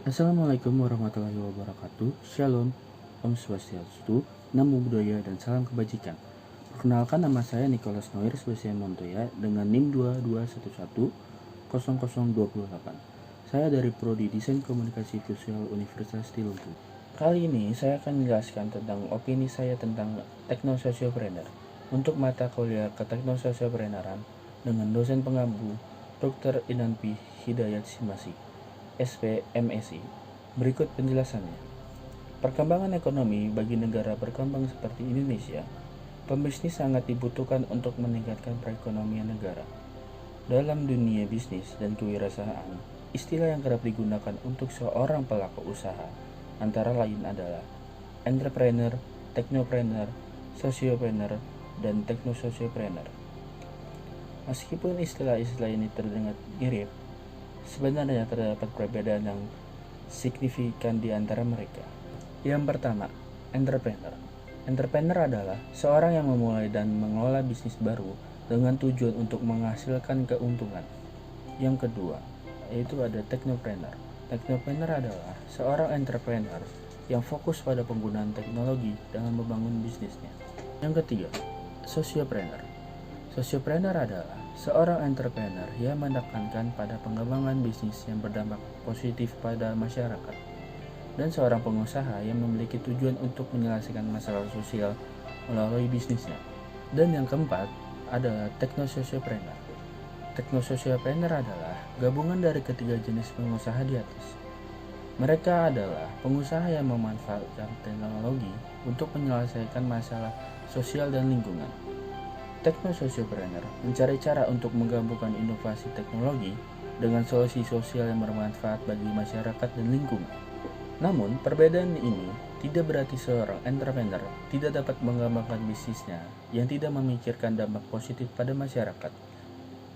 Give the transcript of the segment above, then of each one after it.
Assalamualaikum warahmatullahi wabarakatuh. Shalom, Om Swastiastu, Namo Buddhaya, dan salam kebajikan. Perkenalkan, nama saya Nicholas Noir Sebastian Montoya dengan NIM 2210028. Saya dari Prodi Desain Komunikasi Visual Universitas di Lumpuh. Kali ini saya akan menjelaskan tentang opini saya tentang teknososiopreneur untuk mata kuliah keteknososiopreneuraan dengan dosen pengampu Dr. Inanpi Hidayat Simasi, SPMSI. Berikut penjelasannya. Perkembangan ekonomi bagi negara berkembang seperti Indonesia, pembisnis sangat dibutuhkan untuk meningkatkan perekonomian negara. Dalam dunia bisnis dan kewirausahaan, istilah yang kerap digunakan untuk seorang pelaku usaha antara lain adalah entrepreneur, technopreneur, sociopreneur, dan technosociopreneur. Meskipun istilah-istilah ini terdengar mirip, sebenarnya terdapat perbedaan yang signifikan di antara mereka. Yang pertama, entrepreneur. Entrepreneur adalah seorang yang memulai dan mengelola bisnis baru dengan tujuan untuk menghasilkan keuntungan. Yang kedua, yaitu ada technopreneur. Technopreneur adalah seorang entrepreneur yang fokus pada penggunaan teknologi dalam membangun bisnisnya. Yang ketiga, sociopreneur. Sociopreneur adalah seorang entrepreneur yang menekankan pada pengembangan bisnis yang berdampak positif pada masyarakat, dan seorang pengusaha yang memiliki tujuan untuk menyelesaikan masalah sosial melalui bisnisnya. Dan yang keempat adalah technosociopreneur. Technosociopreneur adalah gabungan dari ketiga jenis pengusaha di atas. Mereka adalah pengusaha yang memanfaatkan teknologi untuk menyelesaikan masalah sosial dan lingkungan. Technosociopreneur mencari cara untuk menggabungkan inovasi teknologi dengan solusi sosial yang bermanfaat bagi masyarakat dan lingkungan. Namun, perbedaan ini tidak berarti seorang entrepreneur tidak dapat mengembangkan bisnisnya yang tidak memikirkan dampak positif pada masyarakat.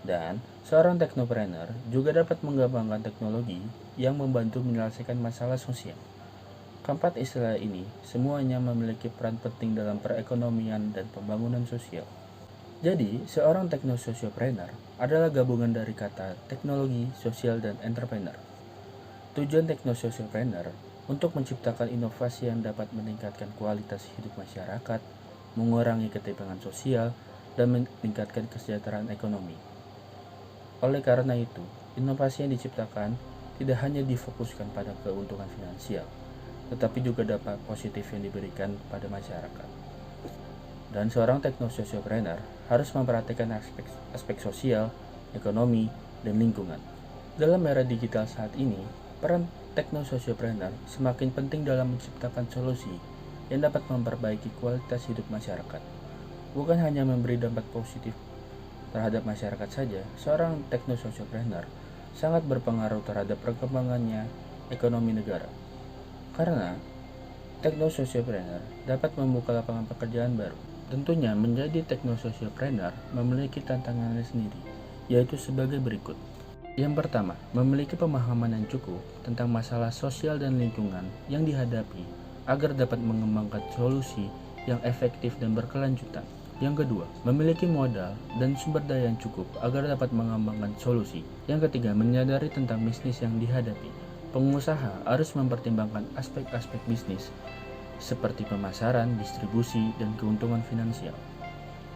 Dan seorang technopreneur juga dapat mengembangkan teknologi yang membantu menyelesaikan masalah sosial. Keempat istilah ini semuanya memiliki peran penting dalam perekonomian dan pembangunan sosial. Jadi, seorang technosociopreneur adalah gabungan dari kata teknologi, sosial, dan entrepreneur. Tujuan technosociopreneur untuk menciptakan inovasi yang dapat meningkatkan kualitas hidup masyarakat, mengurangi ketimpangan sosial, dan meningkatkan kesejahteraan ekonomi. Oleh karena itu, inovasi yang diciptakan tidak hanya difokuskan pada keuntungan finansial, tetapi juga dampak positif yang diberikan pada masyarakat. Dan seorang technosociopreneur harus memperhatikan aspek sosial, ekonomi, dan lingkungan. Dalam era digital saat ini, peran technosociopreneur semakin penting dalam menciptakan solusi yang dapat memperbaiki kualitas hidup masyarakat. Bukan hanya memberi dampak positif terhadap masyarakat saja, seorang technosociopreneur sangat berpengaruh terhadap perkembangannya ekonomi negara. Karena technosociopreneur dapat membuka lapangan pekerjaan baru. Tentunya menjadi technosociopreneur memiliki tantangannya sendiri, yaitu sebagai berikut. Yang pertama, memiliki pemahaman yang cukup tentang masalah sosial dan lingkungan yang dihadapi agar dapat mengembangkan solusi yang efektif dan berkelanjutan. Yang kedua, memiliki modal dan sumber daya yang cukup agar dapat mengembangkan solusi. Yang ketiga, menyadari tentang bisnis yang dihadapi. Pengusaha harus mempertimbangkan aspek-aspek bisnis seperti pemasaran, distribusi, dan keuntungan finansial.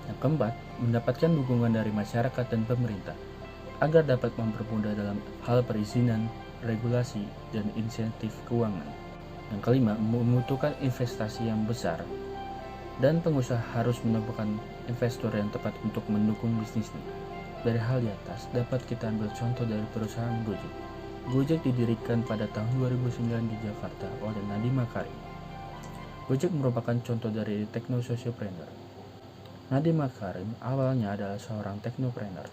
Yang keempat, mendapatkan dukungan dari masyarakat dan pemerintah agar dapat mempermudah dalam hal perizinan, regulasi, dan insentif keuangan. Yang kelima, membutuhkan investasi yang besar, dan pengusaha harus menemukan investor yang tepat untuk mendukung bisnisnya. Dari hal di atas, dapat kita ambil contoh dari perusahaan Gojek. Gojek didirikan pada tahun 2009 di Jakarta oleh Nadiem Makarim. Gojek merupakan contoh dari technosociopreneur. Nadiem Makarim awalnya adalah seorang technopreneur.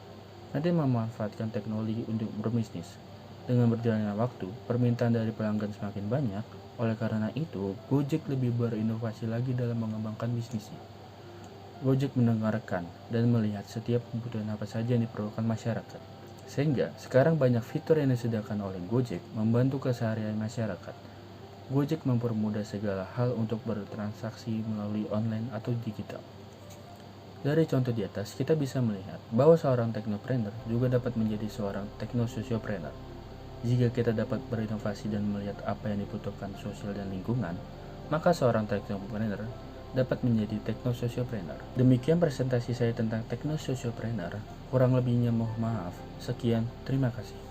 Nadiem memanfaatkan teknologi untuk berbisnis. Dengan berjalannya waktu, permintaan dari pelanggan semakin banyak. Oleh karena itu, Gojek lebih berinovasi lagi dalam mengembangkan bisnisnya. Gojek mendengarkan dan melihat setiap kebutuhan apa saja yang diperlukan masyarakat. Sehingga sekarang banyak fitur yang disediakan oleh Gojek membantu keseharian masyarakat. Gojek mempermudah segala hal untuk bertransaksi melalui online atau digital. Dari contoh di atas, kita bisa melihat bahwa seorang technopreneur juga dapat menjadi seorang technosociopreneur. Jika kita dapat berinovasi dan melihat apa yang dibutuhkan sosial dan lingkungan, maka seorang teknopreneur dapat menjadi teknososiopreneur. Demikian presentasi saya tentang teknososiopreneur. Kurang lebihnya mohon maaf. Sekian, terima kasih.